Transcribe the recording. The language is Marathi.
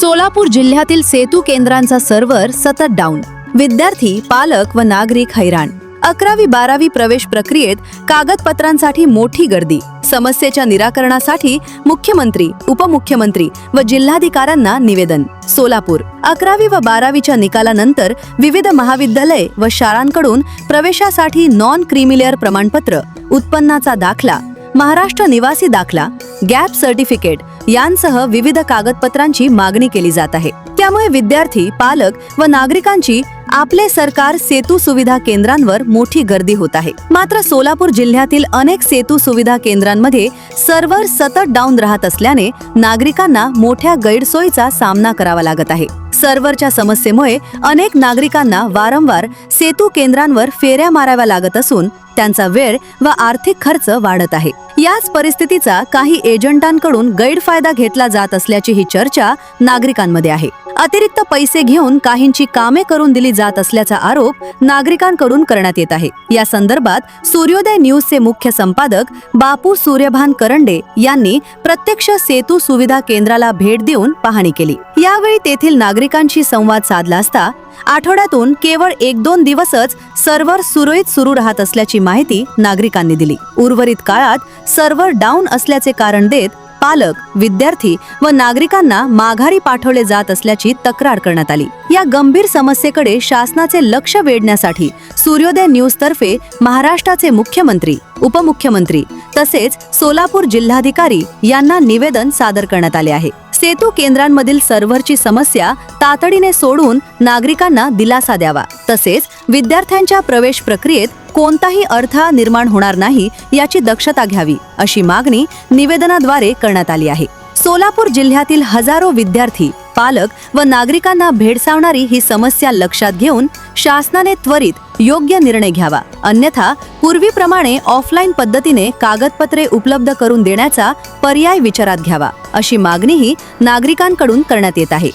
सोलापूर जिल्ह्यातील सेतू केंद्रांचा सर्व्हर सतत डाऊन. विद्यार्थी, पालक व नागरिक हैराण. 11वी-12वी प्रवेश प्रक्रियेत कागदपत्रांसाठी मोठी गर्दी. समस्येच्या निराकरणासाठी मुख्यमंत्री, उपमुख्यमंत्री व जिल्हाधिकाऱ्यांना निवेदन. सोलापूर 11वी व 12वीच्या निकालानंतर विविध महाविद्यालय व शाळांकडून प्रवेशासाठी नॉन क्रीमिलेअर प्रमाणपत्र, उत्पन्नाचा दाखला, महाराष्ट्र निवासी दाखला, गॅप सर्टिफिकेट यांसह विविध कागदपत्रांची मागणी केली जात आहे. त्यामुळे विद्यार्थी, पालक व नागरिकांची आपले सरकार सेतू सुविधा केंद्रांवर मोठी गर्दी होत आहे. मात्र सोलापूर जिल्ह्यातील अनेक सेतू सुविधा केंद्रांमध्ये सर्व्हर सतत डाऊन राहत असल्याने नागरिकांना मोठ्या गैरसोयीचा सामना करावा लागत आहे. सर्व्हरच्या समस्येमुळे अनेक नागरिकांना वारंवार सेतू केंद्रांवर फेऱ्या माराव्या लागत असून त्यांचा वेळ व आर्थिक खर्च वाढत आहे. याच परिस्थितीचा काही एजंटांकडून गैरफायदा घेतला जात असल्याची ही चर्चा नागरिकांमध्ये आहे. अतिरिक्त पैसे घेऊन काहींची कामे करून दिली जात असल्याचा आरोप नागरिकांकडून करण्यात येत आहे. या संदर्भात सूर्योदय न्यूजचे मुख्य संपादक बापू सूर्यभान करंडे यांनी प्रत्यक्ष सेतू सुविधा केंद्राला भेट देऊन पाहणी केली. यावेळी तेथील नागरिकांशी संवाद साधला असता आठवड्यातून केवळ 1-2 दिवसच सर्व्हर सुरळीत सुरू राहत असल्याची माहिती नागरिकांनी दिली. उर्वरित काळात सर्व्हर डाऊन असल्याचे कारण देत पालक, विद्यार्थी व नागरिकांना माघारी पाठवले जात असल्याची तक्रार करण्यात आली. या गंभीर समस्येकडे शासनाचे लक्ष वेधण्यासाठी सूर्योदय न्यूज तर्फे महाराष्ट्राचे मुख्यमंत्री, उपमुख्यमंत्री तसेच सोलापूर जिल्हाधिकारी यांना निवेदन सादर करण्यात आले आहे. सेतू केंद्रांमधील सर्व्हरची समस्या तातडीने सोडून नागरिकांना दिलासा द्यावा, तसेच विद्यार्थ्यांच्या प्रवेश प्रक्रियेत कोणताही अडथळा निर्माण होणार नाही याची दक्षता घ्यावी, अशी मागणी निवेदनाद्वारे करण्यात आली आहे. सोलापूर जिल्ह्यातील हजारो विद्यार्थी, पालक व नागरिकांना भेडसावणारी ही समस्या लक्षात घेऊन शासनाने त्वरित योग्य निर्णय घ्यावा, अन्यथा पूर्वीप्रमाणे ऑफलाईन पद्धतीने कागदपत्रे उपलब्ध करून देण्याचा पर्याय विचारात घ्यावा, अशी मागणीही नागरिकांकडून करण्यात येत आहे.